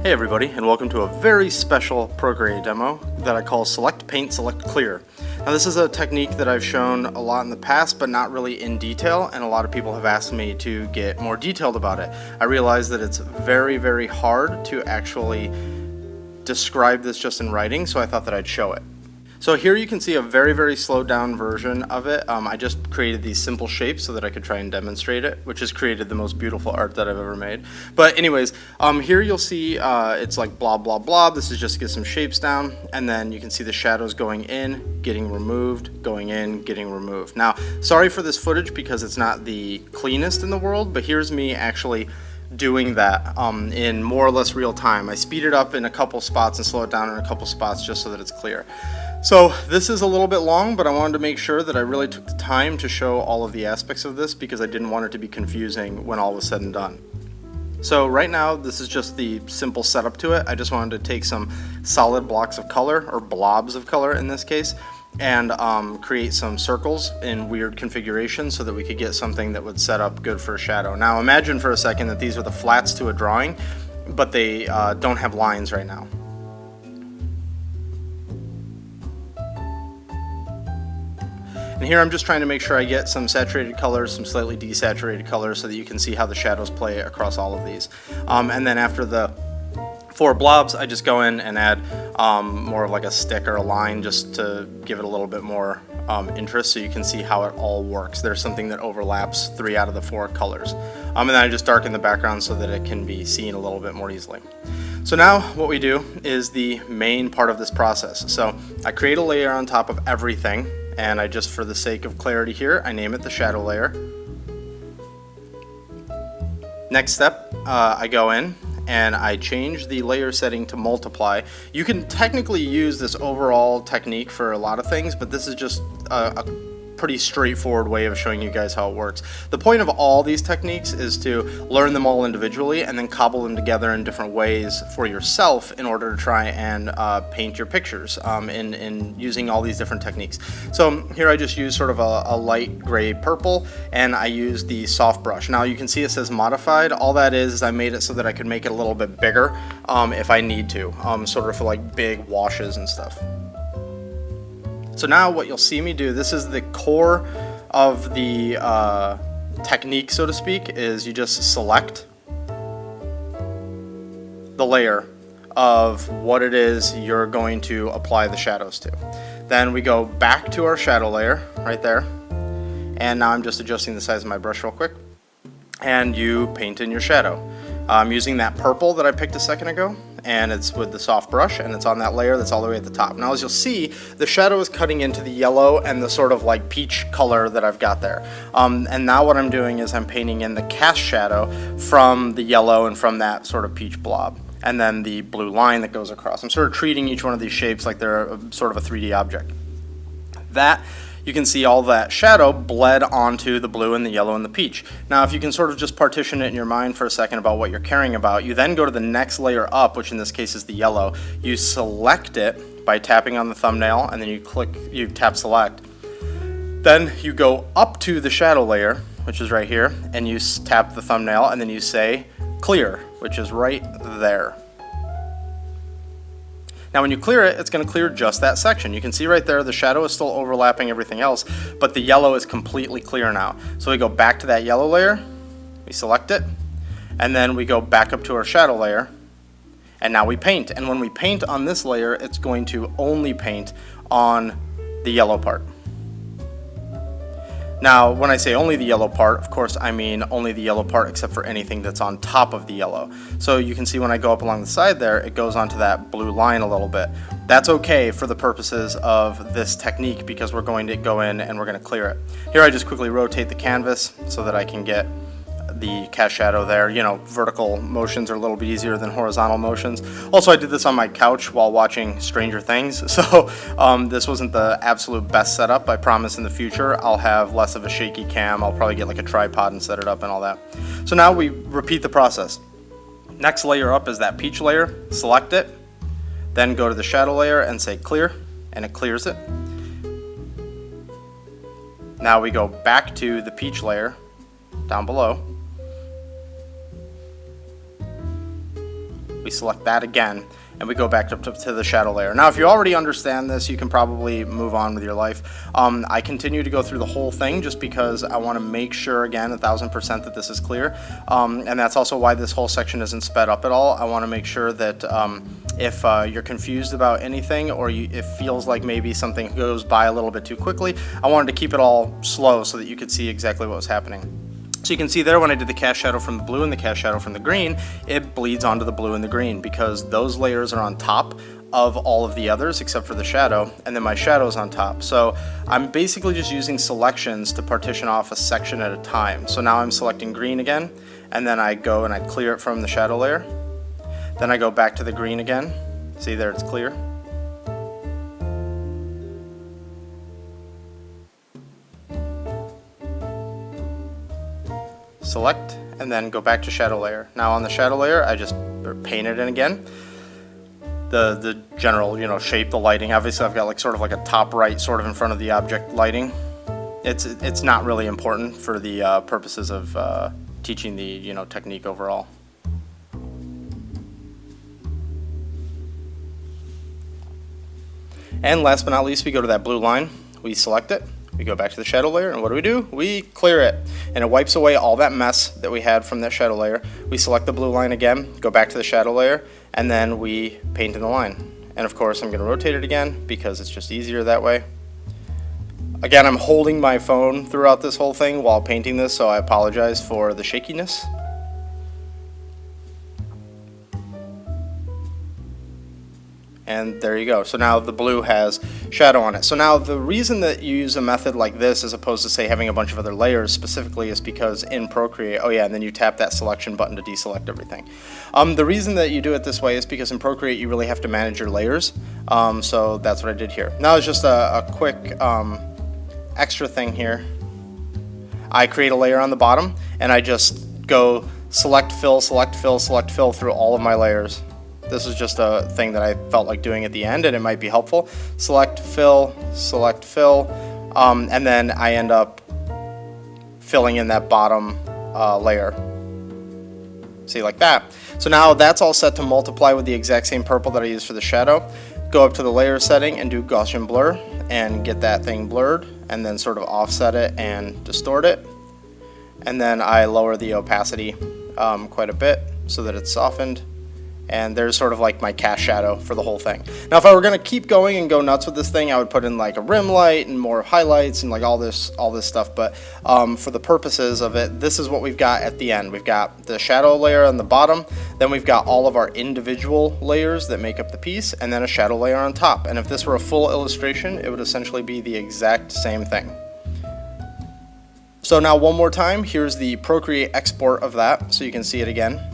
Hey everybody, and welcome to a very special Procreate demo that I call Select Paint, Select Clear. Now this is a technique that I've shown a lot in the past, but not really in detail, and a lot of people have asked me to get more detailed about it. I realize that it's very hard to actually describe this just in writing, so I thought that I'd show it. So here you can see a very slowed down version of it. I just created these simple shapes so that I could try and demonstrate it, which has created the most beautiful art that I've ever made. But anyways, here you'll see it's like blah. This is just to get some shapes down, and then you can see the shadows going in, getting removed, going in, getting removed. Now, sorry for this footage because it's not the cleanest in the world, but here's me actually doing that in more or less real time. I speed it up in a couple spots and slow it down in a couple spots just so that it's clear. So this is a little bit long, but I wanted to make sure that I really took the time to show all of the aspects of this because I didn't want it to be confusing when all was said and done. So right now, this is just the simple setup to it. I just wanted to take some solid blocks of color, or blobs of color in this case, and create some circles in weird configurations so that we could get something that would set up good for a shadow. Now imagine for a second that these are the flats to a drawing, but they don't have lines right now. And here I'm just trying to make sure I get some saturated colors, some slightly desaturated colors so that you can see how the shadows play across all of these. And then after the 4 blobs, I just go in and add more of like a stick or a line just to give it a little bit more interest so you can see how it all works. There's something that overlaps 3 out of the 4 colors. And then I just darken the background so that it can be seen a little bit more easily. So now what we do is the main part of this process. So I create a layer on top of everything, and I just, for the sake of clarity here, I name it the shadow layer. Next step, I go in and I change the layer setting to multiply. You can technically use this overall technique for a lot of things, but this is just a pretty straightforward way of showing you guys how it works. The point of all these techniques is to learn them all individually and then cobble them together in different ways for yourself in order to try and paint your pictures in using all these different techniques. So here I just use sort of a light gray purple, and I use the soft brush. Now you can see it says modified. All that is I made it so that I could make it a little bit bigger if I need to, sort of for like big washes and stuff. So now what you'll see me do, this is the core of the technique, so to speak, is you just select the layer of what it is you're going to apply the shadows to. Then we go back to our shadow layer right there, and now I'm just adjusting the size of my brush real quick, and you paint in your shadow. I'm using that purple that I picked a second ago, and it's with the soft brush, and it's on that layer that's all the way at the top. Now as you'll see, the shadow is cutting into the yellow and the sort of like peach color that I've got there. And now what I'm doing is I'm painting in the cast shadow from the yellow and from that sort of peach blob, and then the blue line that goes across. I'm sort of treating each one of these shapes like they're sort of a 3D object. That you can see all that shadow bled onto the blue and the yellow and the peach. Now if you can sort of just partition it in your mind for a second about what you're caring about, you then go to the next layer up, which in this case is the yellow. You select it by tapping on the thumbnail, and then you tap select. Then you go up to the shadow layer, which is right here, and you tap the thumbnail, and then you say clear, which is right there. Now when you clear it, it's going to clear just that section. You can see right there the shadow is still overlapping everything else, but the yellow is completely clear now. So we go back to that yellow layer, we select it, and then we go back up to our shadow layer, and now we paint. And when we paint on this layer, it's going to only paint on the yellow part. Now, when I say only the yellow part, of course, I mean only the yellow part except for anything that's on top of the yellow. So you can see when I go up along the side there, it goes onto that blue line a little bit. That's okay for the purposes of this technique because we're going to go in and we're going to clear it. Here I just quickly rotate the canvas so that I can get the cast shadow there. You know, vertical motions are a little bit easier than horizontal motions. Also, I did this on my couch while watching Stranger Things, so this wasn't the absolute best setup. I promise in the future I'll have less of a shaky cam. I'll probably get like a tripod and set it up and all that. So now we repeat the process. Next layer up is that peach layer. Select it, then go to the shadow layer and say clear, and it clears it. Now we go back to the peach layer down below, we select that again, and we go back up to the shadow layer. Now, if you already understand this, you can probably move on with your life. I continue to go through the whole thing just because I want to make sure, again, 1000% that this is clear. And that's also why this whole section isn't sped up at all. I want to make sure that if you're confused about anything, or it feels like maybe something goes by a little bit too quickly, I wanted to keep it all slow so that you could see exactly what was happening. So you can see there when I did the cast shadow from the blue and the cast shadow from the green, it bleeds onto the blue and the green because those layers are on top of all of the others except for the shadow, and then my shadow is on top. So I'm basically just using selections to partition off a section at a time. So now I'm selecting green again, and then I go and I clear it from the shadow layer. Then I go back to the green again. See there, it's clear. Select, and then go back to shadow layer. Now on the shadow layer, I just paint it in again. The general, shape, the lighting. Obviously, I've got like sort of like a top right sort of in front of the object lighting. It's not really important for the purposes of teaching the technique overall. And last but not least, we go to that blue line. We select it. We go back to the shadow layer, and what do? We clear it, and it wipes away all that mess that we had from that shadow layer. We select the blue line again, go back to the shadow layer, and then we paint in the line. And of course, I'm going to rotate it again because it's just easier that way. Again, I'm holding my phone throughout this whole thing while painting this, so I apologize for the shakiness. And there you go. So now the blue has shadow on it. So now the reason that you use a method like this as opposed to, say, having a bunch of other layers specifically is because in Procreate, and then you tap that selection button to deselect everything. The reason that you do it this way is because in Procreate you really have to manage your layers. So that's what I did here. Now it's just a quick extra thing here. I create a layer on the bottom, and I just go select, fill, select, fill, select, fill through all of my layers. This is just a thing that I felt like doing at the end, and it might be helpful. Select, fill, and then I end up filling in that bottom layer. See, like that. So now that's all set to multiply with the exact same purple that I used for the shadow. Go up to the layer setting and do Gaussian blur and get that thing blurred, and then sort of offset it and distort it. And then I lower the opacity quite a bit so that it's softened. And there's sort of like my cast shadow for the whole thing. Now, if I were going to keep going and go nuts with this thing, I would put in like a rim light and more highlights and like all this stuff. But for the purposes of it, this is what we've got at the end. We've got the shadow layer on the bottom, then we've got all of our individual layers that make up the piece, and then a shadow layer on top. And if this were a full illustration, it would essentially be the exact same thing. So now one more time, here's the Procreate export of that so you can see it again.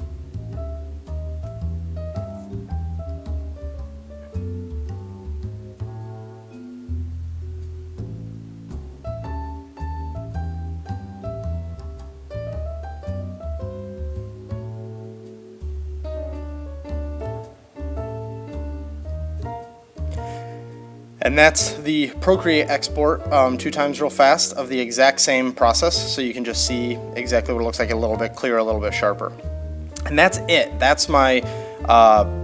And that's the Procreate export 2 times real fast of the exact same process, so you can just see exactly what it looks like, a little bit clearer, a little bit sharper. And that's it. That's my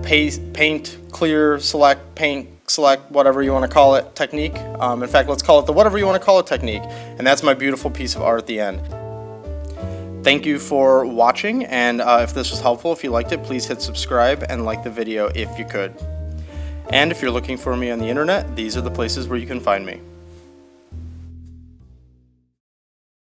paint, clear, select, paint, select, whatever you want to call it, technique. In fact, let's call it the whatever you want to call it technique. And that's my beautiful piece of art at the end. Thank you for watching, and if this was helpful, if you liked it, please hit subscribe and like the video if you could. And if you're looking for me on the internet, these are the places where you can find me.